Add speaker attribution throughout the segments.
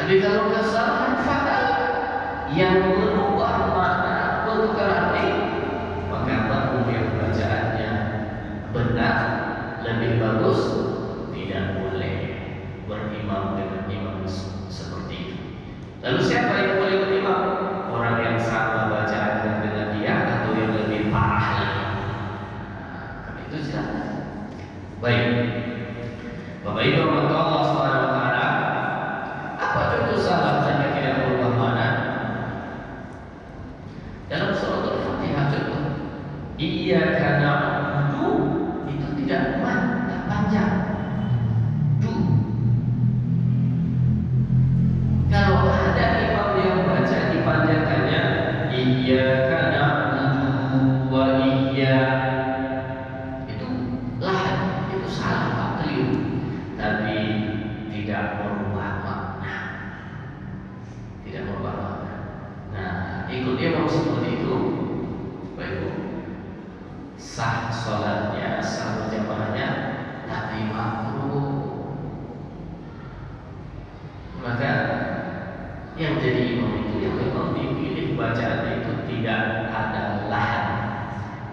Speaker 1: Tapi kalau kesalahan fatal yang merubah makna bertukar arti, maka makmum yang bacaannya benar lebih bagus tidak boleh berimam dengan imam seperti itu. Lalu siapa yang boleh berimam? Orang yang sama bacaannya dengan dia atau yang lebih parah lagi. Itu jelas. Baik, Bapak Ibu Allah Subhanahu Wa Taala, apa contoh salah hanya tidak berubah mana? Dalam surah Al-Fatihah contoh, Iyyaka na'budu itu tidak panjang. Kalau ada imam yang baca dipanjangkannya Iyyaka na'budu wa iyyak, itu lahan, itu salah, Pak, keliru. Tapi tidak merubah makna. Tidak merubah makna. Nah, ikut imam seperti itu, baik, sah sholatnya, sah berjamaahnya, tapi makruh. Maka yang jadi imam itu yang memang dipilih bacaannya itu tidak ada lahan,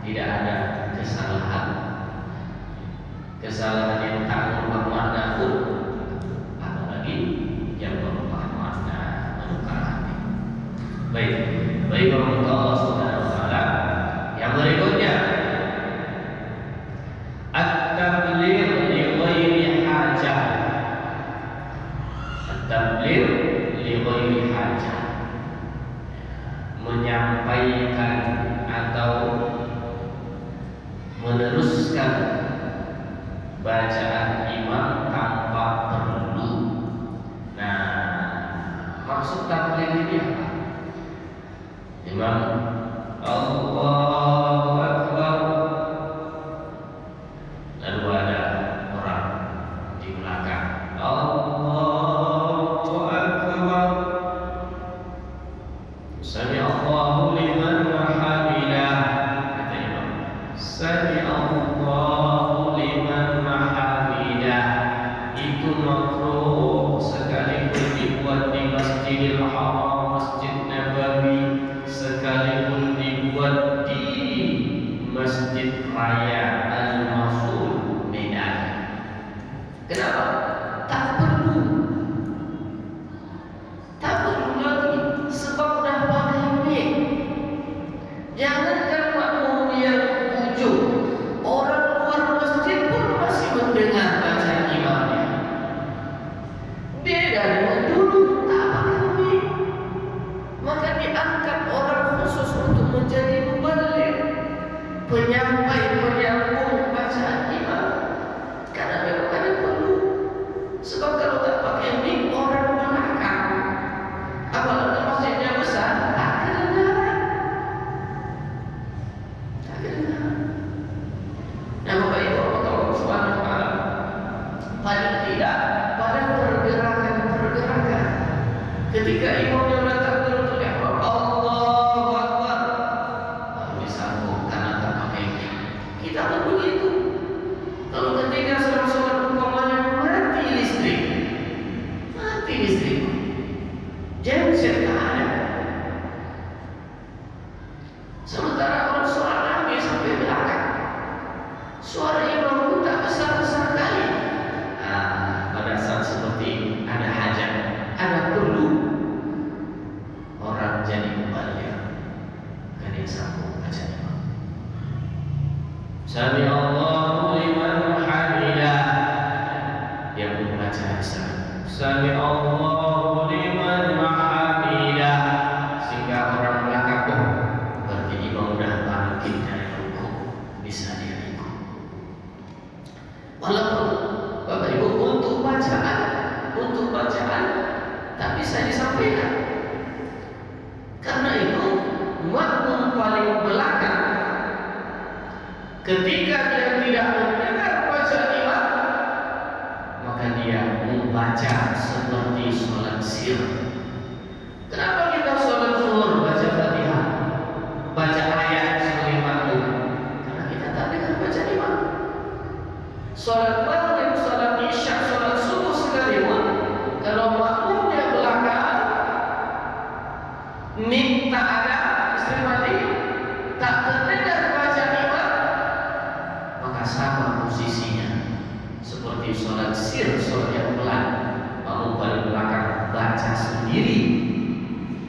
Speaker 1: tidak ada kesalahan yang tak merubah makna pun, apalagi yang merubah makna, merubah hati. Baik Allah Subhanahu Wa Taala. Yang berikutnya, at-tabligh li ghairi hajah. At-tabligh li ghairi hajah, menyampaikan atau meneruskan bacaan imam tanpa perlu. Nah, maksud tabligh ini apa? Imam Allahu Akbar, lalu ada orang di belakang Allahu Akbar, Sami Allahu liman hamidah, kata imam, Sami Allahu liman hamidah. Itu makruh sekalipun dibuat di Masjidil Haram, Masjid Nabawi, sekalipun dibuat di Masjid Raya Al-Masul Medan. Kenapa? Tak perlu lagi, sebab dah pakai mic. Jangankan makmum yang ujung, orang luar masjid pun masih mendengar bacaan imamnya. Beda dengan dulu, tak pakai mic. Maka diangkat orang khusus untuk menjadi muballigh, penyampai, penyambung bacaan imam. Karena memang ada perlu. Sebab kalau tak pakai mic, orang belakang, apalagi masjidnya besar, tak kedengaran. Nah, Bapak Ibu Allah Subhanahu Wa Taala, paling tidak pada pergerakan ketika imamnya mentakbir untuk ihram, Allahu Akbar, lalu disambung karena tak pakai mic. Kita pun begitu. Kalau ketika sedang sholat umpamanya mati listrik, genset tak ada. Sementara orang sholat Nabi sampai belakang, suara imam pun tak besar-besar kali. Pada saat seperti ini ada hajat, ada perlu orang jadi muballigh, kan yang sambung bacaan imam. Sami Allahu liman hamidah, dia pun baca bisa. Sami Allahu liman hamidah, sehingga orang belakang, berarti imam sudah bangkit dari rukuk, bisa dia ikut. Walaupun Bapak Ibu untuk bacaan tak bisa disampaikan. Karena itu makmum paling belakang ketika dia tidak mendengar bacaan imam, maka dia membaca seperti sholat sir. Kenapa kita sholat zuhur baca Fatihah, baca ayat sebagai makmum? Karena kita tak dengar bacaan imam. Sholat maghrib, sholat isya, sholat subuh sekalipun, kalau makmumnya belakang posisinya. Seperti sholat sir, sholat yang pelan, makmum paling belakang baca sendiri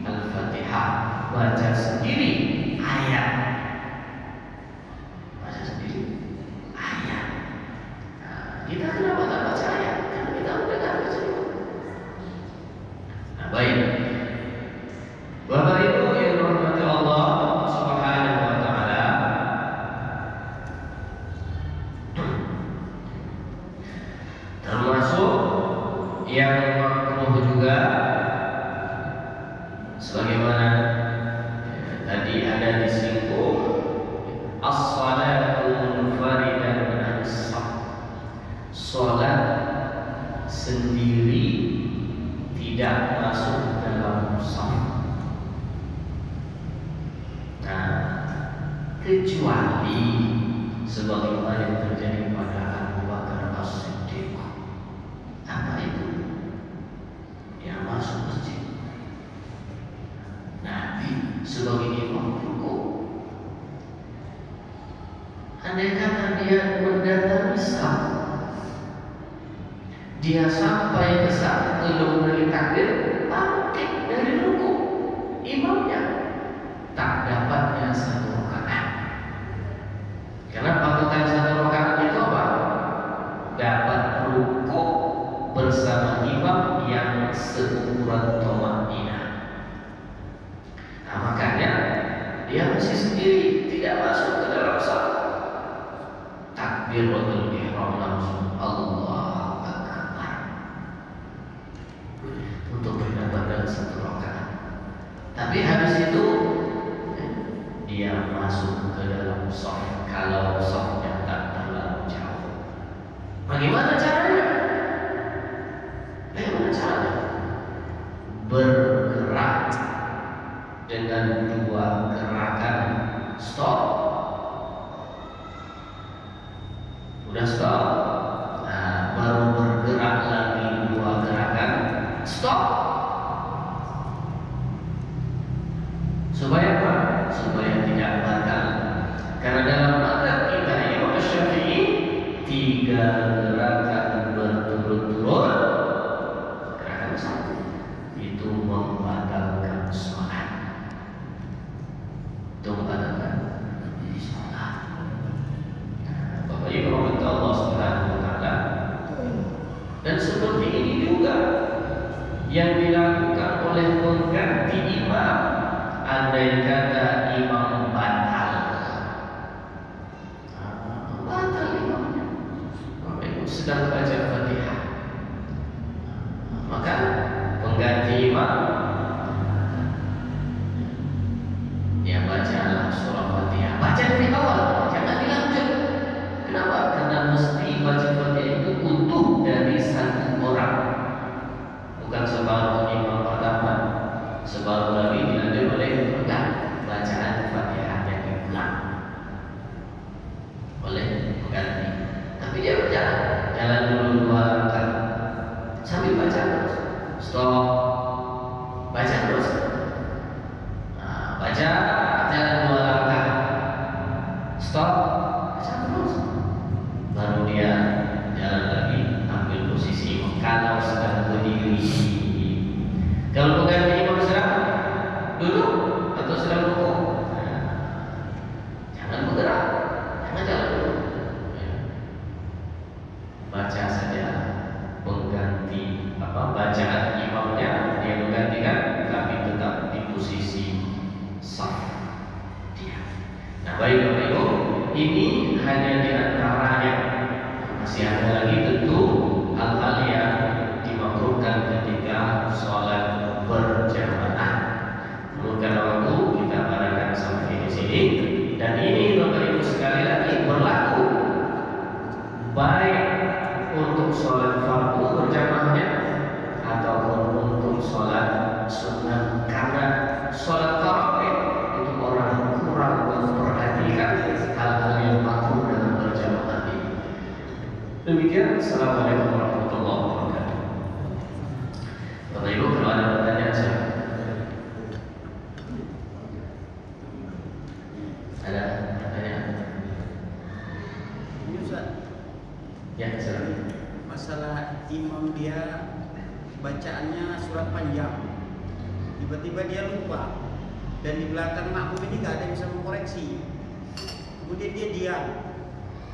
Speaker 1: Al-Fatihah, baca sendiri ayat, baca sendiri ayat. Nah, kita kenapa tak baca ayat? Karena kita mendengar baca itu. Nah, baik, Bapak Ibu yang dirahmati Allah Subhanahu wa taala, termasuk yang makruh juga sebagaimana tadi ada disinggung, as-salatu munfaridan an-saf, salat sendiri tidak masuk dalam saf. Nah, kecuali sebagaimana yang terjadi pada Abu Bakar As-Siddiq. Apa itu? Yang masuk masjid, Nabi sebagai imam rukuk. Andai kata dia mendatangi saf, dia sampai ke saf belum dari takbir, bangkit dari rukuk, imamnya tak dapatnya satu rakaat. Karena patokan satu rakaat itu apa? Dapat rukuk bersama imam yang seumuran thama'ninah. Nah, makanya dia masih sendiri, tidak masuk ke dalam saf. Takbiratul ihram langsung Allahu Akbar untuk mendapatkan satu rakaat. Tapi habis itu dia masuk ke dalam saf kalau safnya tak terlalu jauh. Bagaimana caranya? Bagaimana caranya? Bergerak dengan dua gerakan stop. Udah stop, nah, baru bergerak lagi dua gerakan stop. Supaya apa? Supaya tidak batal. Karena dalam mazhab kita Imam Syafi'i, 3 gerakan berturut-turut, gerakan satu itu membatalkan sholat. Itu membatalkan sholat. Bapak Ibu rahmati Allah Subhanahu wa taala. Dan seperti ini juga yang dilakukan oleh pengganti imam. Andai kata imam batal, batal imamnya, Bapak Ibu sedang baca Fatihah, maka pengganti imam ya bacalah surah Fatihah, baca dari awal, jangan dilanjut. Kenapa? Karena mesti baca Fatihah itu utuh dari satu orang, bukan separuh imam pertama, separuh lagi dilanjut oleh bacaan Fatihah yang diulang oleh pengganti. Tapi dia berjalan, jalan dulu 2 langkah sambil baca terus, stop, baca terus, nah, baca, jalan 2 langkah, stop, baca terus, baru dia jalan lagi ambil posisi kalau sedang berdiri. Kalau pengganti imam sedang duduk atau sedang rukuk, jangan bergerak, jangan jalan dulu, baca saja. Pengganti bacaan imamnya dia menggantikan, tapi tetap di posisi saf dia. Nah, baik Bapak Ibu, ini hanya di antaranya. Masih ada lagi tentu hal-hal yang dimakruhkan ketika sholat berjamaah. Menurut waktu kita pada sampai di sini, dan ini Bapak Ibu sekali lagi berlaku baik untuk sholat fardu berjamaahnya ataupun untuk sholat sunnah. Karena sholat tarawih itu orang kurang memperhatikan hal-hal yang makruh dalam berjamaah ini. Demikian, assalamualaikum warahmatullahi wabarakatuh. Bapak Ibu, kalau ada pertanyaan saya. Ada pertanyaan? Ya, silakan.
Speaker 2: Masalah imam dia bacaannya surat panjang, tiba-tiba dia lupa, dan di belakang makmum ini gak ada yang bisa mengkoreksi. Kemudian dia diam,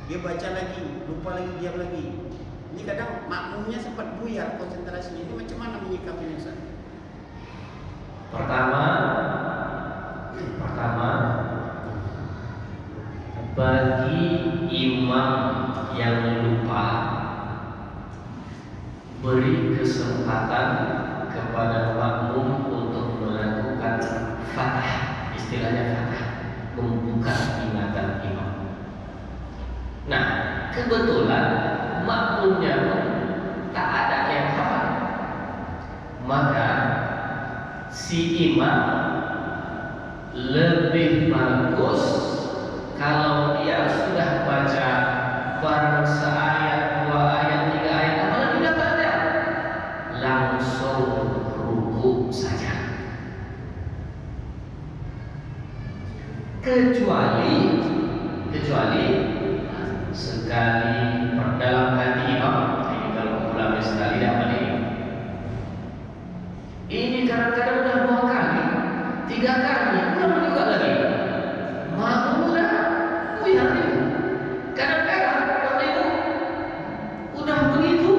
Speaker 2: dia baca lagi, lupa lagi, diam lagi. Ini kadang makmumnya sempat buyar konsentrasinya. Ini macam mana menyikapinya, Ustaz?
Speaker 1: Pertama, bagi imam yang lupa, beri kesempatan kepada makmum untuk melakukan fatah, istilahnya fatah, membuka ingatan imam. Nah, kebetulan makmumnya pun tak ada yang hafal, maka si imam lebih bagus kalau dia sudah baca baru seayat, 2 ayat, 3 ayat, apalagi dapat ada, langsung rukuk saja. Kecuali sekali dalam hati imam. Ini kalau ulama sekali dapat ini. Ini kadang-kadang udah 2 kali, 3 kali